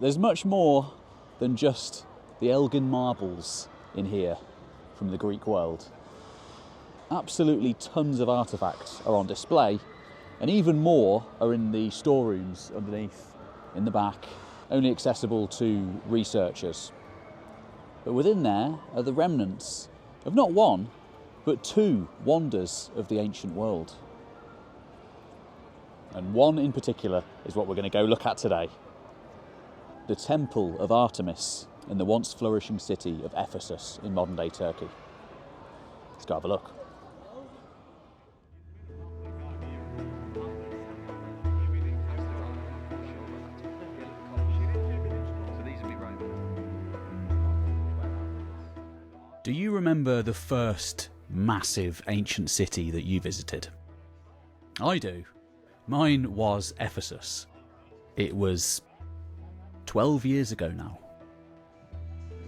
There's much more than just the Elgin marbles in here from the Greek world. Absolutely tons of artefacts are on display, and even more are in the storerooms underneath, in the back, only accessible to researchers. But within there are the remnants of not one, but two wonders of the ancient world. And one in particular is what we're going to go look at today. The Temple of Artemis in the once flourishing city of Ephesus in modern-day Turkey. Let's go have a look. Do you remember the first massive ancient city that you visited? I do. Mine was Ephesus. It was 12 years ago now.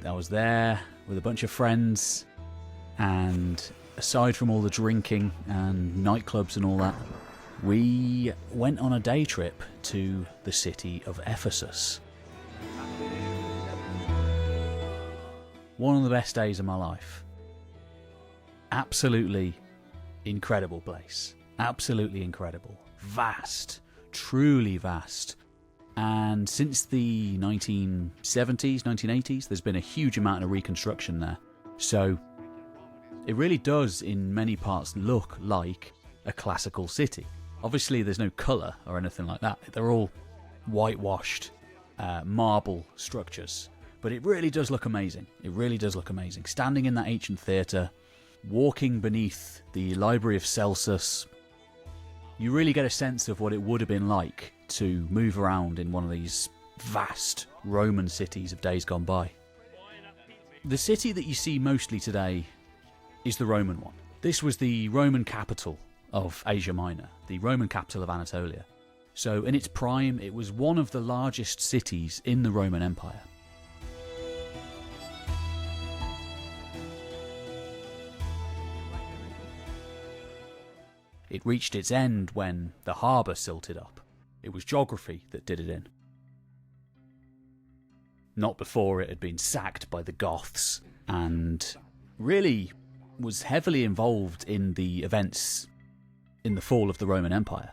I was there with a bunch of friends, and aside from all the drinking and nightclubs and all that, we went on a day trip to the city of Ephesus. One of the best days of my life. Absolutely incredible place. Absolutely incredible. Vast. Truly vast. And since the 1970s, 1980s, there's been a huge amount of reconstruction there. So it really does, in many parts, look like a classical city. Obviously, there's no colour or anything like that. They're all whitewashed marble structures. But it really does look amazing. It really does look amazing. Standing in that ancient theatre, walking beneath the Library of Celsus, you really get a sense of what it would have been like to move around in one of these vast Roman cities of days gone by. The city that you see mostly today is the Roman one. This was the Roman capital of Asia Minor, the Roman capital of Anatolia. So in its prime, it was one of the largest cities in the Roman Empire. It reached its end when the harbour silted up. It was geography that did it in. Not before it had been sacked by the Goths, and really was heavily involved in the events in the fall of the Roman Empire.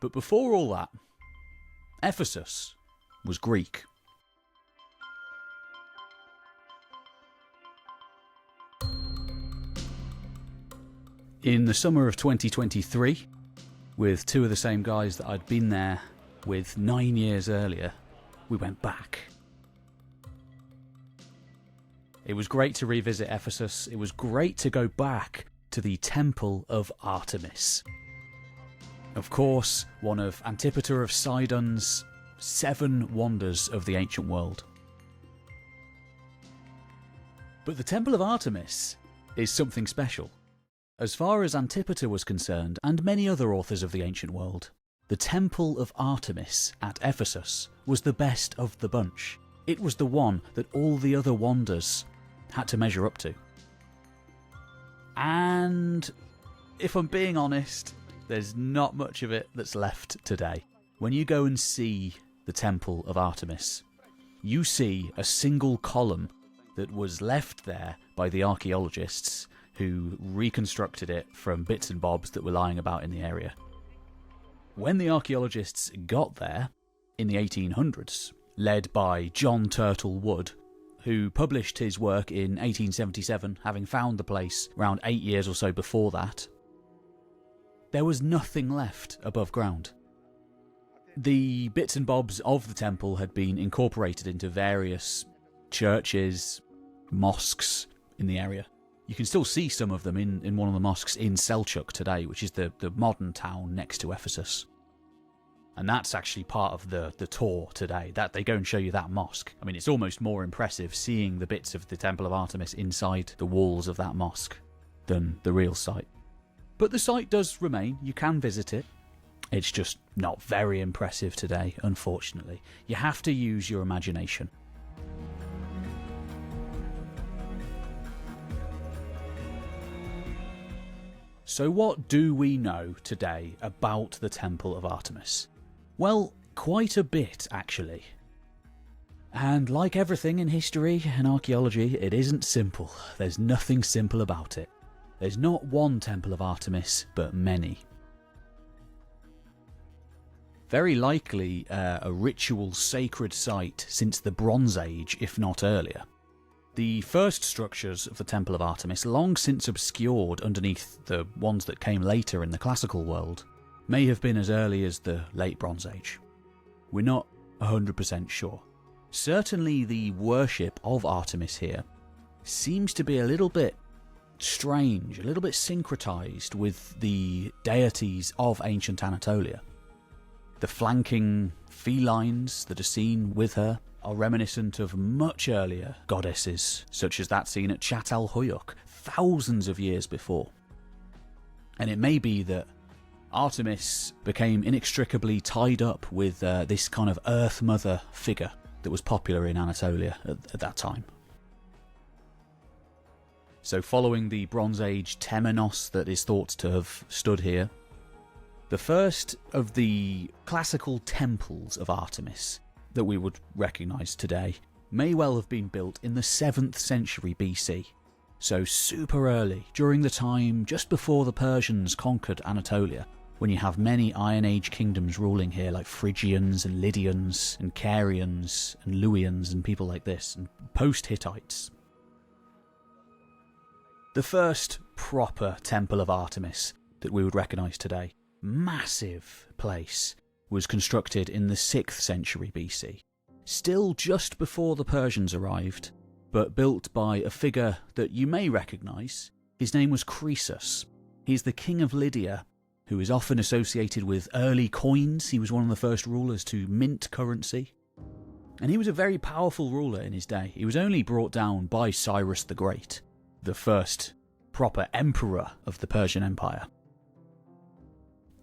But before all that, Ephesus was Greek. In the summer of 2023, with two of the same guys that I'd been there with 9 years earlier, we went back. It was great to revisit Ephesus. It was great to go back to the Temple of Artemis. Of course, one of Antipater of Sidon's 7 wonders of the ancient world. But the Temple of Artemis is something special. As far as Antipater was concerned, and many other authors of the ancient world, the Temple of Artemis at Ephesus was the best of the bunch. It was the one that all the other wonders had to measure up to. And if I'm being honest, there's not much of it that's left today. When you go and see the Temple of Artemis, you see a single column that was left there by the archaeologists who reconstructed it from bits and bobs that were lying about in the area. When the archaeologists got there in the 1800s, led by John Turtle Wood, who published his work in 1877, having found the place around 8 years or so before that, there was nothing left above ground. The bits and bobs of the temple had been incorporated into various churches, mosques in the area. You can still see some of them in one of the mosques in Selçuk today, which is the modern town next to Ephesus. And that's actually part of the tour today. That they go and show you that mosque. I mean, it's almost more impressive seeing the bits of the Temple of Artemis inside the walls of that mosque than the real site. But the site does remain. You can visit it. It's just not very impressive today, unfortunately. You have to use your imagination. So what do we know today about the Temple of Artemis? Well, quite a bit, actually. And like everything in history and archaeology, it isn't simple. There's nothing simple about it. There's not one Temple of Artemis, but many. Very likely a ritual sacred site since the Bronze Age, if not earlier. The first structures of the Temple of Artemis, long since obscured underneath the ones that came later in the classical world, may have been as early as the late Bronze Age. We're not 100% sure. Certainly the worship of Artemis here seems to be a little bit strange, a little bit syncretized with the deities of ancient Anatolia. The flanking felines that are seen with her are reminiscent of much earlier goddesses, such as that seen at Çatalhöyük, thousands of years before. And it may be that Artemis became inextricably tied up with this kind of Earth Mother figure that was popular in Anatolia at that time. So following the Bronze Age temenos that is thought to have stood here, the first of the classical temples of Artemis that we would recognise today may well have been built in the 7th century BC, so super early, during the time just before the Persians conquered Anatolia, when you have many Iron Age kingdoms ruling here like Phrygians and Lydians and Carians and Luwians and people like this, and post-Hittites. The first proper Temple of Artemis that we would recognise today, massive place, was constructed in the 6th century BC, still just before the Persians arrived, but built by a figure that you may recognise. His name was Croesus. He's the king of Lydia, who is often associated with early coins. He was one of the first rulers to mint currency. And he was a very powerful ruler in his day. He was only brought down by Cyrus the Great, the first proper emperor of the Persian Empire,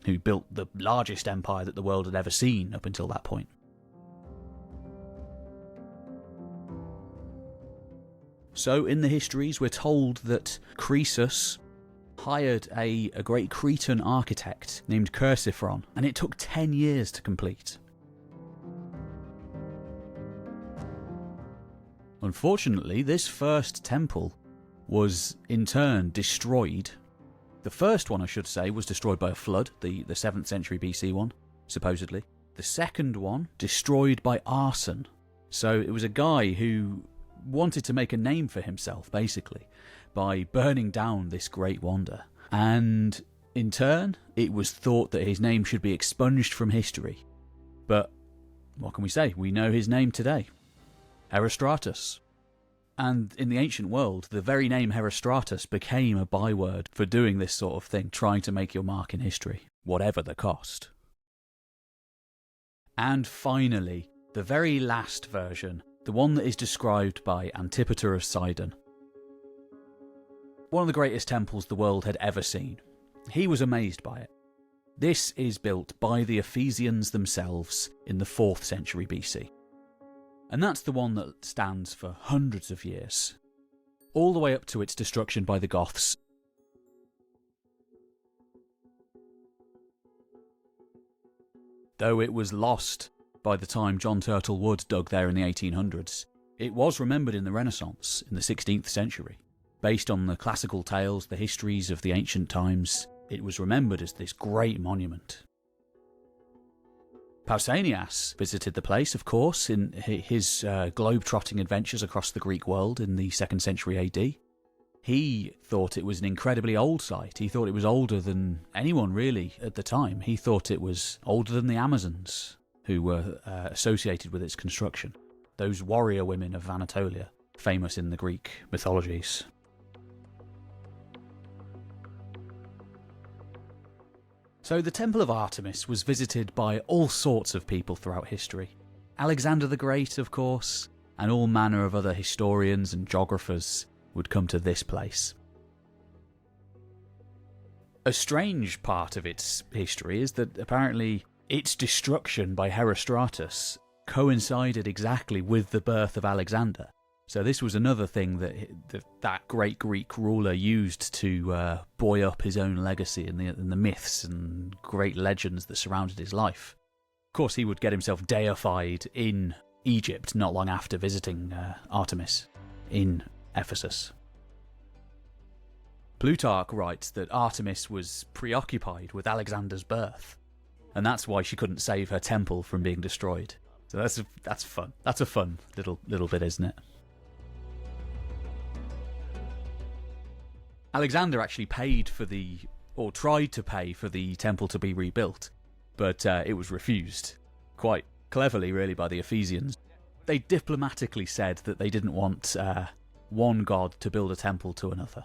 who built the largest empire that the world had ever seen up until that point. So in the histories we're told that Croesus hired a great Cretan architect named Chersiphron, and it took 10 years to complete. Unfortunately, this first temple was in turn destroyed. The first one, I should say, was destroyed by a flood, the 7th century BC one, supposedly. The second one, destroyed by arson. So it was a guy who wanted to make a name for himself, basically, by burning down this great wonder. And in turn, it was thought that his name should be expunged from history. But what can we say? We know his name today. Herostratus. And in the ancient world, the very name Herostratus became a byword for doing this sort of thing, trying to make your mark in history, whatever the cost. And finally, the very last version, the one that is described by Antipater of Sidon. One of the greatest temples the world had ever seen. He was amazed by it. This is built by the Ephesians themselves in the 4th century BC. And that's the one that stands for hundreds of years, all the way up to its destruction by the Goths. Though it was lost by the time John Turtle Wood dug there in the 1800s, it was remembered in the Renaissance in the 16th century. Based on the classical tales, the histories of the ancient times, it was remembered as this great monument. Pausanias visited the place, of course, in his globe-trotting adventures across the Greek world in the 2nd century AD. He thought it was an incredibly old site. He thought it was older than anyone, really, at the time. He thought it was older than the Amazons, who were associated with its construction. Those warrior women of Anatolia, famous in the Greek mythologies. So the Temple of Artemis was visited by all sorts of people throughout history. Alexander the Great, of course, and all manner of other historians and geographers would come to this place. A strange part of its history is that apparently its destruction by Herostratus coincided exactly with the birth of Alexander. So this was another thing that great Greek ruler used to buoy up his own legacy and the myths and great legends that surrounded his life. Of course, he would get himself deified in Egypt not long after visiting Artemis in Ephesus. Plutarch writes that Artemis was preoccupied with Alexander's birth, and that's why she couldn't save her temple from being destroyed. So that's fun. That's a fun little bit, isn't it? Alexander actually tried to pay for the temple to be rebuilt, but it was refused. Quite cleverly, really, by the Ephesians. They diplomatically said that they didn't want one god to build a temple to another.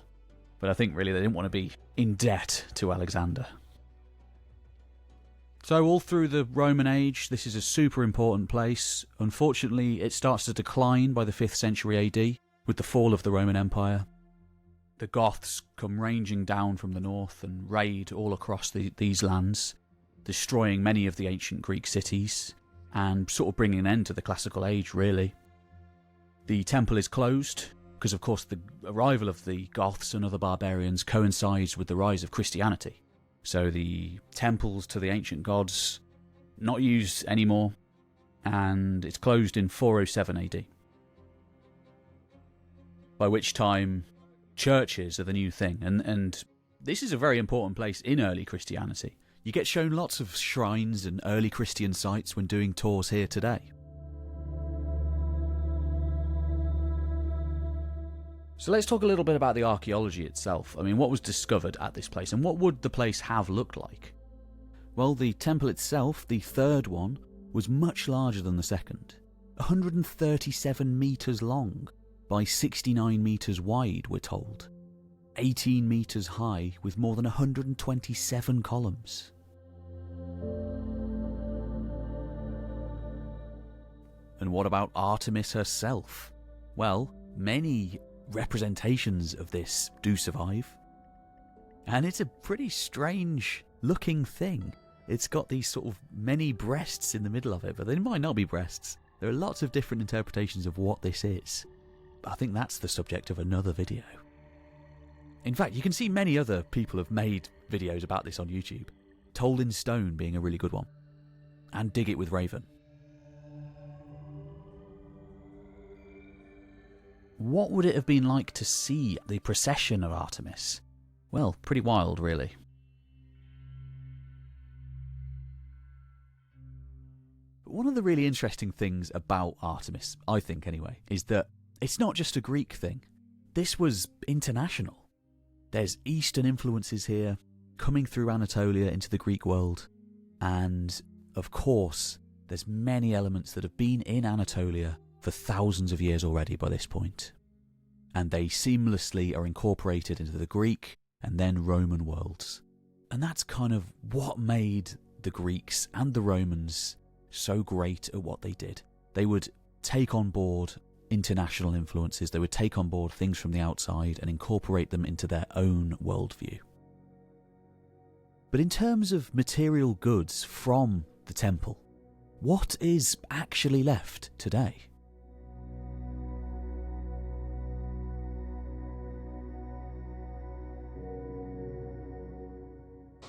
But I think really they didn't want to be in debt to Alexander. So all through the Roman age, this is a super important place. Unfortunately, it starts to decline by the 5th century AD with the fall of the Roman Empire. The Goths come ranging down from the north and raid all across these lands, destroying many of the ancient Greek cities and sort of bringing an end to the classical age, really. The temple is closed because, of course, the arrival of the Goths and other barbarians coincides with the rise of Christianity. So the temples to the ancient gods, not used anymore, and it's closed in 407 AD. By which time churches are the new thing, and this is a very important place in early Christianity. You get shown lots of shrines and early Christian sites when doing tours here today. So let's talk a little bit about the archaeology itself. I mean, what was discovered at this place, and what would the place have looked like? Well, the temple itself, the third one, was much larger than the second. 137 metres long by 69 metres wide, we're told. 18 metres high with more than 127 columns. And what about Artemis herself? Well, many representations of this do survive. And it's a pretty strange looking thing. It's got these sort of many breasts in the middle of it, but they might not be breasts. There are lots of different interpretations of what this is. But I think that's the subject of another video. In fact, you can see many other people have made videos about this on YouTube. Toldinstone being a really good one. And Dig It with Raven. What would it have been like to see the procession of Artemis? Well, pretty wild, really. One of the really interesting things about Artemis, I think anyway, is that it's not just a Greek thing. This was international. There's Eastern influences here, coming through Anatolia into the Greek world. And, of course, there's many elements that have been in Anatolia for thousands of years already by this point. And they seamlessly are incorporated into the Greek and then Roman worlds. And that's kind of what made the Greeks and the Romans so great at what they did. They would take on board international influences, they would take on board things from the outside and incorporate them into their own worldview. But in terms of material goods from the temple, what is actually left today?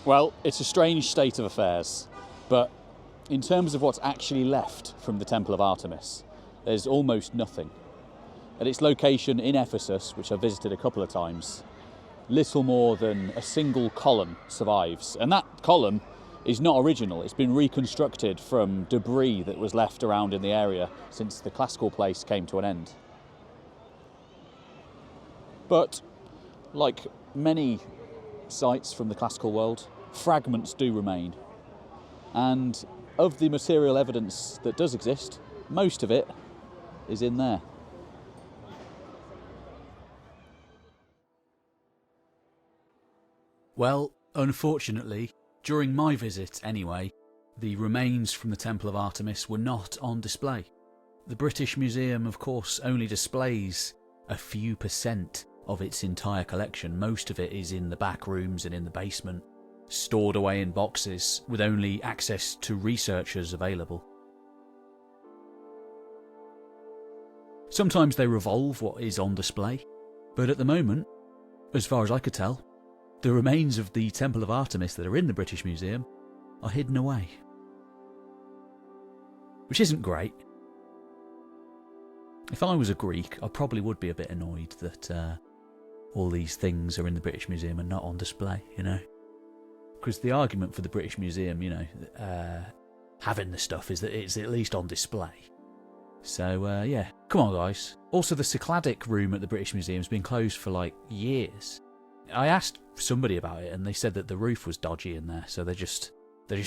Well, it's a strange state of affairs, but in terms of what's actually left from the Temple of Artemis, there's almost nothing. At its location in Ephesus, which I've visited a couple of times, little more than a single column survives. And that column is not original. It's been reconstructed from debris that was left around in the area since the classical place came to an end. But like many sites from the classical world, fragments do remain. And of the material evidence that does exist, most of it is in there. Well, unfortunately, during my visit anyway, the remains from the Temple of Artemis were not on display. The British Museum, of course, only displays a few % of its entire collection. Most of it is in the back rooms and in the basement, stored away in boxes with only access to researchers available. Sometimes they revolve what is on display, but at the moment, as far as I could tell, the remains of the Temple of Artemis that are in the British Museum are hidden away. Which isn't great. If I was a Greek, I probably would be a bit annoyed that all these things are in the British Museum and not on display, you know? Because the argument for the British Museum, you know, having the stuff is that it's at least on display. So, yeah, come on guys. Also, the Cycladic room at the British Museum has been closed for like years. I asked somebody about it and they said that the roof was dodgy in there, so they just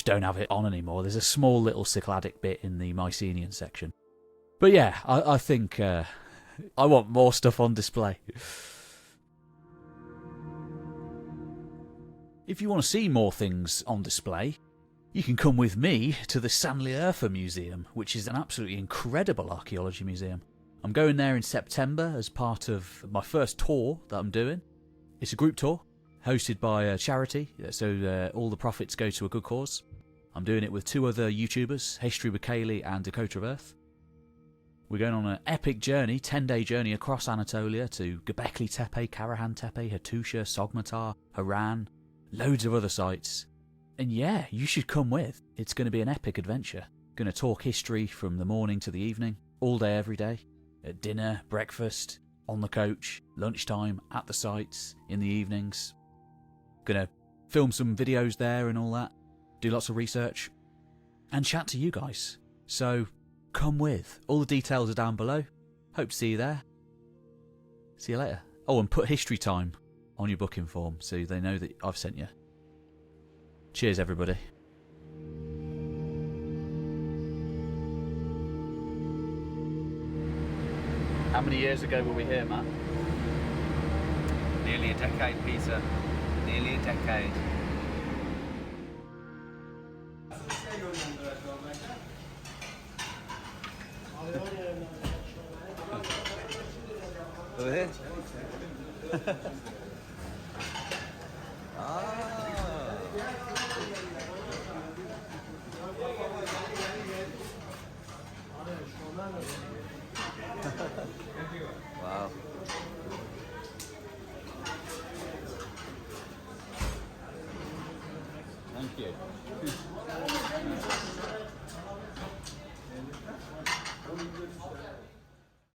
don't have it on anymore. There's a small little Cycladic bit in the Mycenaean section. But yeah, I think I want more stuff on display. If you want to see more things on display, you can come with me to the Sanliurfa Museum, which is an absolutely incredible archaeology museum. I'm going there in September as part of my first tour that I'm doing. It's a group tour, hosted by a charity, so all the profits go to a good cause. I'm doing it with 2 other YouTubers, History with Kaylee and Dakota of Earth. We're going on an epic journey, 10-day journey across Anatolia to Göbekli Tepe, Karahan Tepe, Hattusha, Sogmatar, Haran, loads of other sites. And yeah, you should come with. It's going to be an epic adventure. Going to talk history from the morning to the evening, all day, every day. At dinner, breakfast, on the coach, lunchtime, at the sites, in the evenings. Going to film some videos there and all that. Do lots of research. And chat to you guys. So, come with. All the details are down below. Hope to see you there. See you later. Oh, and put history time on your booking form so they know that I've sent you. Cheers, everybody. How many years ago were we here, Matt? Nearly a decade, Peter. Nearly a decade. Over here? Wow. Thank you.